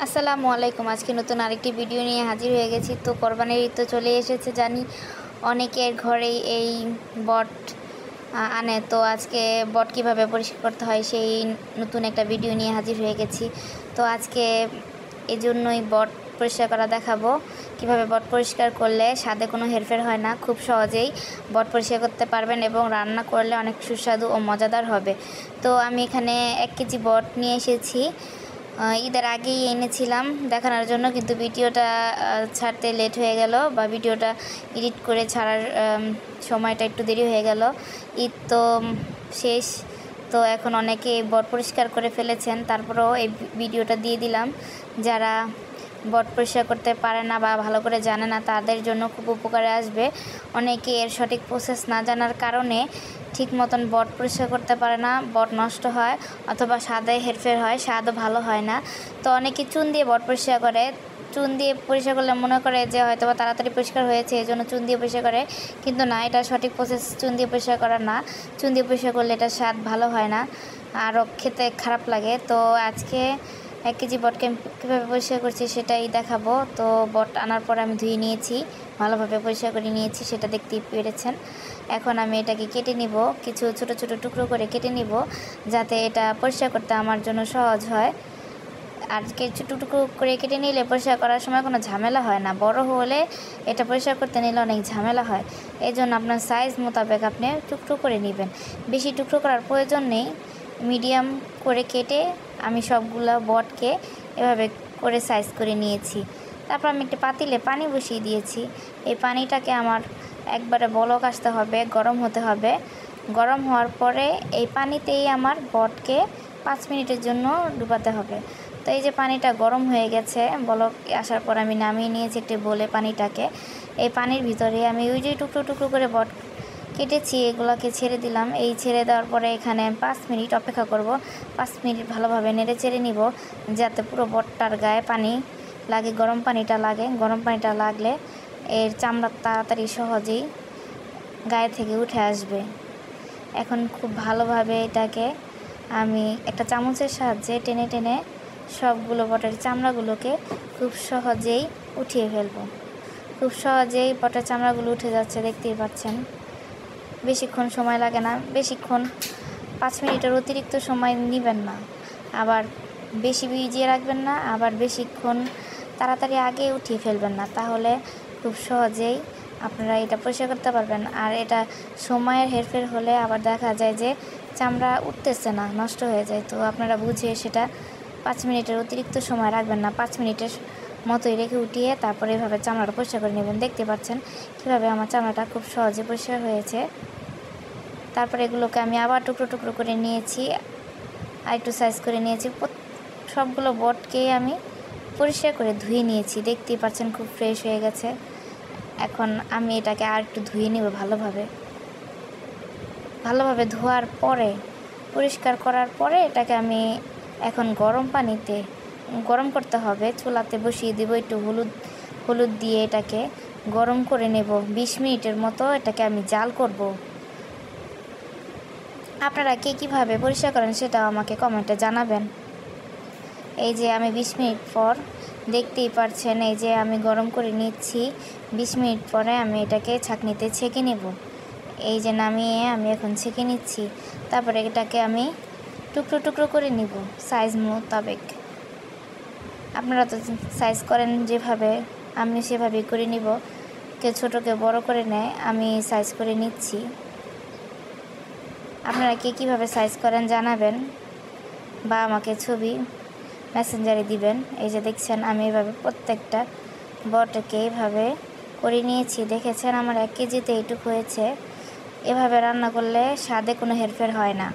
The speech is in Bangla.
আসসালামু আলাইকুম। আজকে নতুন আরেকটি ভিডিও নিয়ে হাজির হয়ে গেছি। তো কোরবানির ঈদ তো চলে এসেছে, জানি অনেকের ঘরেই এই বট আনে। তো আজকে বট কিভাবে পরিষ্কার করতে হয় সেই নতুন একটা ভিডিও নিয়ে হাজির হয়ে গেছি। তো আজকে এই জন্যই বট পরিষ্কার করা দেখাবো, কিভাবে বট পরিষ্কার করলে স্বাদে কোনো হেরফের হয় না। খুব সহজেই বট পরিষ্কার করতে পারবেন এবং রান্না করলে অনেক সুস্বাদু ও মজাদার হবে। তো আমি এখানে 1 কেজি বট নিয়ে এসেছি। ঈদের আগেই এনেছিলাম দেখানোর জন্য, কিন্তু ভিডিওটা ছাড়তে লেট হয়ে গেল, বা ভিডিওটা এডিট করে ছাড়ার সময়টা একটু দেরি হয়ে গেল। ঈদ তো শেষ, তো এখন অনেকে বট পরিষ্কার করে ফেলেছেন, তারপরেও এই ভিডিওটা দিয়ে দিলাম। যারা বট পরিষ্কার করতে পারে না বা ভালো করে জানে না, তাদের জন্য খুব উপকারে আসবে। অনেকে এর সঠিক প্রসেস না জানার কারণে ঠিক মতন বট পরিষ্কার করতে পারে না, বট নষ্ট হয় অথবা স্বাদে হেরফের হয়, স্বাদও ভালো হয় না। তো অনেকে চুন দিয়ে বট পরিষ্কার করে, চুন দিয়ে পরিষ্কার করলে মনে করে যে হয়তো বা তাড়াতাড়ি পরিষ্কার হয়েছে, এই জন্য চুন দিয়ে পরিষ্কার করে, কিন্তু না, এটা সঠিক প্রসেস চুন দিয়ে পরিষ্কার করা না। চুন দিয়ে পরিষ্কার করলে এটা স্বাদ ভালো হয় না, আরও খেতে খারাপ লাগে। তো আজকে 1 কেজি বটকে কীভাবে পরিষ্কার করছি সেটাই দেখাবো। তো বট আনার পর আমি ধুয়ে নিয়েছি, ভালোভাবে পরিষ্কার করে নিয়েছি, সেটা দেখতেই পেরেছেন। এখন আমি এটাকে কেটে নিব, কিছু ছোট ছোট টুকরো করে কেটে নিব, যাতে এটা পরিষ্কার করতে আমার জন্য সহজ হয়। আর কিছু টুকরো করে কেটে নিলে পরিষ্কার করার সময় কোনো ঝামেলা হয় না। বড় হলে এটা পরিষ্কার করতে নিলে অনেক ঝামেলা হয়, এই জন্য আপনার সাইজ মোতাবেক আপনি টুকরো করে নেবেন। বেশি টুকরো করার প্রয়োজন নেই, মিডিয়াম করে কেটে আমি সবগুলো বটকে এভাবে করে সাইজ করে নিয়েছি। তারপর আমি একটা পাতিলে পানি বসিয়ে দিয়েছি। এই পানিটাকে আমার একবারে বলক আসতে হবে, গরম হতে হবে। গরম হওয়ার পরে এই পানিতেই আমার বটকে 5 মিনিটের জন্য ডুবাতে হবে। তো এই যে পানিটা গরম হয়ে গেছে, বলক আসার পর আমি নামিয়ে নিয়েছি একটি বলে পানিটাকে। এই পানির ভিতরে আমি ওই যে টুকরো টুকরো করে বট কেটেছি এগুলোকে ছেড়ে দিলাম। এই ছেড়ে দেওয়ার পরে এখানে 5 মিনিট অপেক্ষা করব। 5 মিনিট ভালোভাবে নেড়ে চেড়ে নিব, যাতে পুরো বটটার গায়ে পানি লাগে, গরম পানিটা লাগে। গরম পানিটা লাগলে এর চামড়া তাড়াতাড়ি সহজেই গায়ে থেকে উঠে আসবে। এখন খুব ভালোভাবে এটাকে আমি একটা চামচের সাহায্যে টেনে টেনে সবগুলো বটের চামড়াগুলোকে খুব সহজেই উঠিয়ে ফেলব। খুব সহজেই বটের চামড়াগুলো উঠে যাচ্ছে, দেখতেই পাচ্ছেন। বেশিক্ষণ সময় লাগে না, বেশিক্ষণ 5 মিনিটের অতিরিক্ত সময় নেবেন না, আবার বেশি ভিজিয়ে রাখবেন না, আবার বেশিক্ষণ তাড়াতাড়ি আগে উঠিয়ে ফেলবেন না, তাহলে খুব সহজেই আপনারা এটা পরিষ্কার করতে পারবেন। আর এটা সময়ের হেরফের হলে আবার দেখা যায় যে চামড়া উঠতেছে না, নষ্ট হয়ে যায়। তো আপনারা বুঝে সেটা 5 মিনিটের অতিরিক্ত সময় রাখবেন না, 5 মিনিটের মতোই রেখে উঠিয়ে তারপরে এভাবে চামড়াটা পরিষ্কার করে নেবেন। দেখতে পাচ্ছেন কীভাবে আমার চামড়াটা খুব সহজে পরিষ্কার হয়েছে। তারপরে এগুলোকে আমি আবার টুকরো টুকরো করে নিয়েছি, আর একটু সাইজ করে নিয়েছি। সবগুলো বটকেই আমি পরিষ্কার করে ধুয়ে নিয়েছি, দেখতেই পাচ্ছেন খুব ফ্রেশ হয়ে গেছে। এখন আমি এটাকে আর একটু ধুয়ে নেব ভালোভাবে। ভালোভাবে ধোয়ার পরে, পরিষ্কার করার পরে এটাকে আমি এখন গরম পানিতে গরম করতে হবে, চুলাতে বসিয়ে দেবো। একটু হলুদ দিয়ে এটাকে গরম করে নেব। 20 মিনিটের মতো এটাকে আমি জাল করব। আপনারা কে কীভাবে পরিষ্কার করেন সেটাও আমাকে কমেন্টে জানাবেন। এই যে আমি 20 মিনিট পর, দেখতেই পাচ্ছেন, এই যে আমি গরম করে নিচ্ছি। 20 মিনিট পরে আমি এটাকে ছাঁকনিতে ছেঁকে নেব। এই যে নামিয়ে আমি এখন ছেঁকে নিচ্ছি। তারপরে এটাকে আমি টুকরো টুকরো করে নিব সাইজ মোতাবেক। আপনারা তো সাইজ করেন যেভাবে, আমি সেভাবেই করে নিব। কেউ ছোটো কেউ বড় করে নেয়, আমি সাইজ করে নিচ্ছি। আপনারা কে কীভাবে সাইজ করেন জানাবেন, বা আমাকে ছবি মেসেঞ্জারে দিবেন। এই যে দেখছেন আমি এভাবে প্রত্যেকটা বটকে এইভাবে করে নিয়েছি। দেখেছেন আমার 1 কেজিতে এইটুকু হয়েছে। এভাবে রান্না করলে স্বাদে কোনো হেরফের হয় না।